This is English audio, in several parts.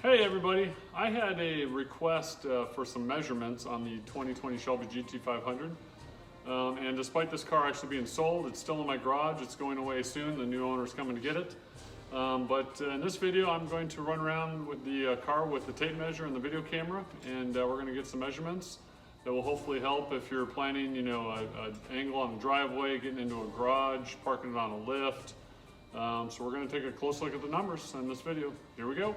Hey everybody, I had a request for some measurements on the 2020 Shelby GT500. And despite this car actually being sold, it's still in my garage. It's going away soon. The new owner's coming to get it. But in this video, I'm going to run around with the car with the tape measure and the video camera, and we're going to get some measurements that will hopefully help if you're planning, an angle on the driveway, getting into a garage, parking it on a lift. So we're going to take a close look at the numbers in this video. Here we go.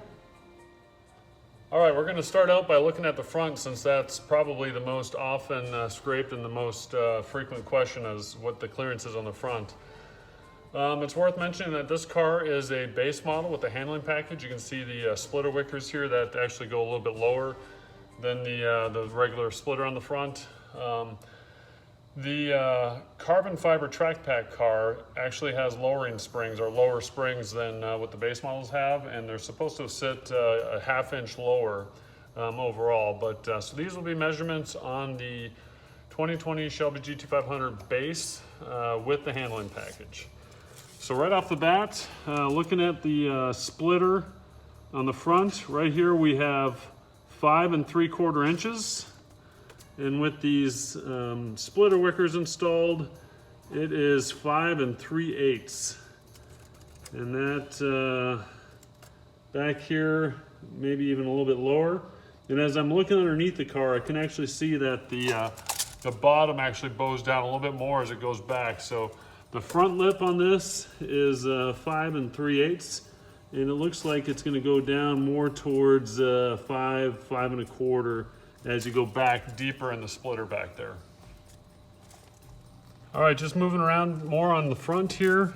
All right, we're going to start out by looking at the front, since that's probably the most often scraped and the most frequent question is what the clearance is on the front. It's worth mentioning that this car is a base model with a handling package. You can see the splitter wickers here that actually go a little bit lower than the regular splitter on the front. The carbon fiber track pack car actually has lowering springs, or lower springs than what the base models have, and they're supposed to sit a ½ inch lower overall. But so these will be measurements on the 2020 Shelby GT500 base with the handling package. So right off the bat, looking at the splitter on the front, right here we have 5 3/4 inches. And with these splitter wickers installed, it is 5 3/8. And that back here, maybe even a little bit lower. And as I'm looking underneath the car, I can actually see that the bottom actually bows down a little bit more as it goes back. So the front lip on this is 5 3/8. And it looks like it's going to go down more towards 5 1/4 as you go back deeper in the splitter back there. All right, just moving around more on the front here.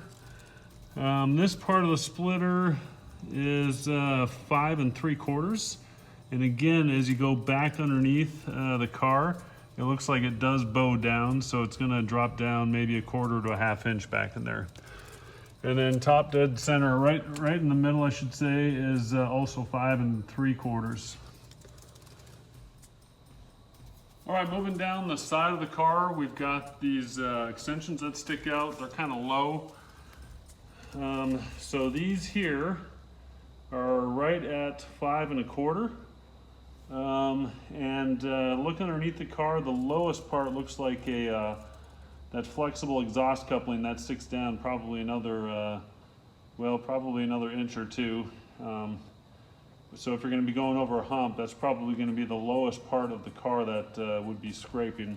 This part of the splitter is 5 3/4. And again, as you go back underneath the car, it looks like it does bow down, so it's gonna drop down maybe 1/4 to a ½ inch back in there. And then top dead center, right in the middle, I should say, is also 5 3/4. All right, moving down the side of the car, we've got these extensions that stick out. They're kind of low. So these here are right at 5 1/4. Looking underneath the car, the lowest part looks like that flexible exhaust coupling that sticks down probably another, probably another inch or two. So if you're going to be going over a hump, that's probably going to be the lowest part of the car that would be scraping.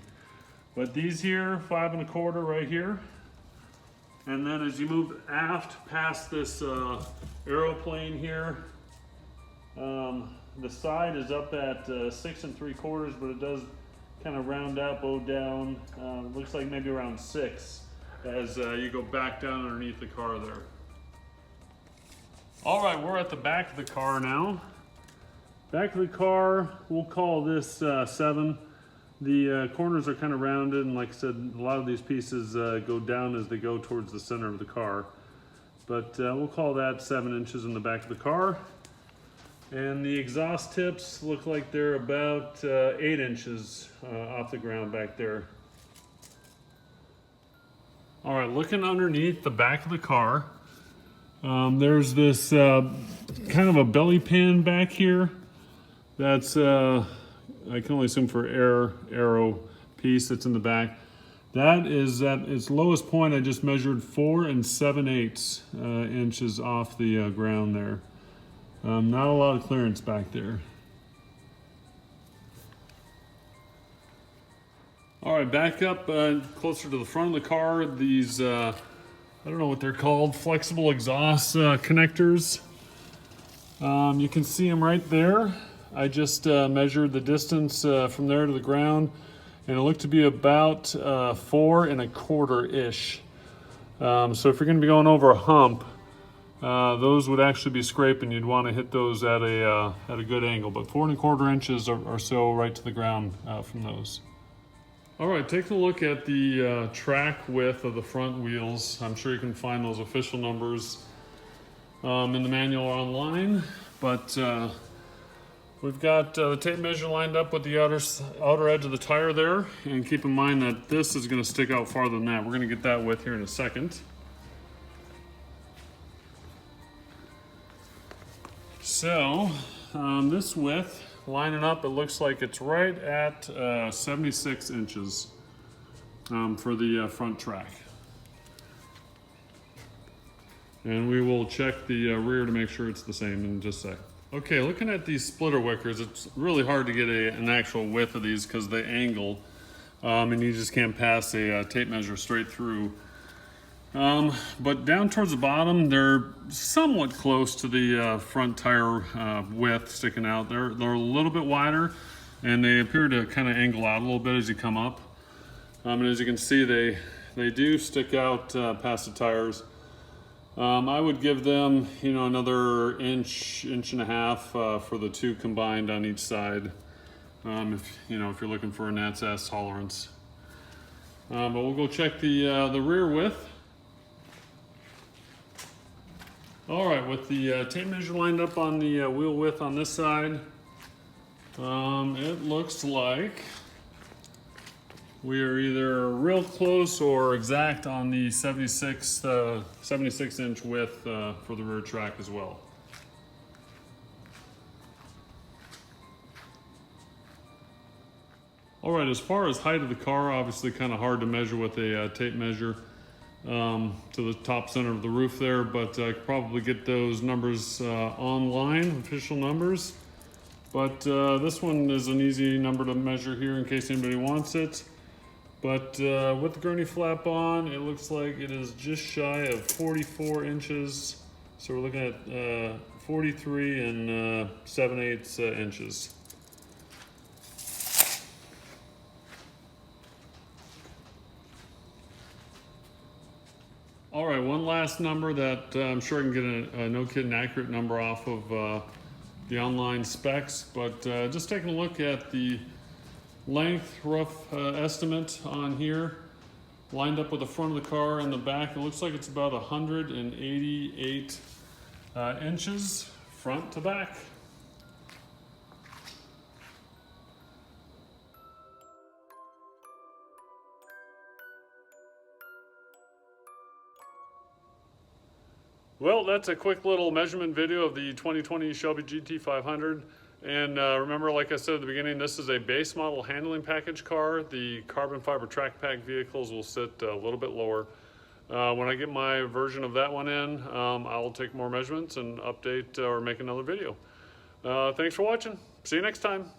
But these here, 5 1/4 right here. And then as you move aft past this aeroplane here, the side is up at 6 3/4, but it does kind of round out, bow down. Looks like maybe around 6 as you go back down underneath the car there. All right, we're at the back of the car now. Back of the car, we'll call this 7. The corners are kind of rounded, and like I said, a lot of these pieces go down as they go towards the center of the car. But we'll call that 7 inches in the back of the car. And the exhaust tips look like they're about 8 inches off the ground back there. All right, looking underneath the back of the car, there's this kind of a belly pan back here. That's, I can only assume for aero piece that's in the back. That is at its lowest point. I just measured 4 7/8 inches off the ground there. Not a lot of clearance back there. All right, back up closer to the front of the car. These, I don't know what they're called, flexible exhaust connectors. You can see them right there. I just measured the distance from there to the ground, and it looked to be about 4 1/4-ish. So if you're gonna be going over a hump, those would actually be scraping. You'd want to hit those at a good angle, but 4 1/4 inches or so right to the ground from those. All right, taking a look at the track width of the front wheels. I'm sure you can find those official numbers in the manual or online, but we've got the tape measure lined up with the outer edge of the tire there, and keep in mind that this is going to stick out farther than that. We're going to get that width here in a second. So this width, lining up, it looks like it's right at 76 inches for the front track. And we will check the rear to make sure it's the same in just a sec. Okay, looking at these splitter wickers, it's really hard to get an actual width of these because they angle, and you just can't pass a tape measure straight through. But down towards the bottom, they're somewhat close to the front tire width sticking out. They're a little bit wider, and they appear to kind of angle out a little bit as you come up. And as you can see, they do stick out past the tires. I would give them, you know, another inch and a half for the two combined on each side. If you're looking for a gnat's ass tolerance. But we'll go check the rear width. All right, with the tape measure lined up on the wheel width on this side, it looks like we are either real close or exact on the 76 inch width for the rear track as well. All right, as far as height of the car, obviously kind of hard to measure with a tape measure to the top center of the roof there, but I could probably get those numbers online, official numbers. But this one is an easy number to measure here in case anybody wants it. But with the gurney flap on, it looks like it is just shy of 44 inches. So we're looking at 43 and 7/8 inches. All right, one last number that I'm sure I can get a no-kidding accurate number off of the online specs, but just taking a look at the length, rough estimate on here, lined up with the front of the car and the back, it looks like it's about 188 inches front to back. Well, that's a quick little measurement video of the 2020 Shelby GT500. And remember, like I said at the beginning, this is a base model handling package car. The carbon fiber track pack vehicles will sit a little bit lower. When I get my version of that one in, I'll take more measurements and update or make another video. Thanks for watching. See you next time.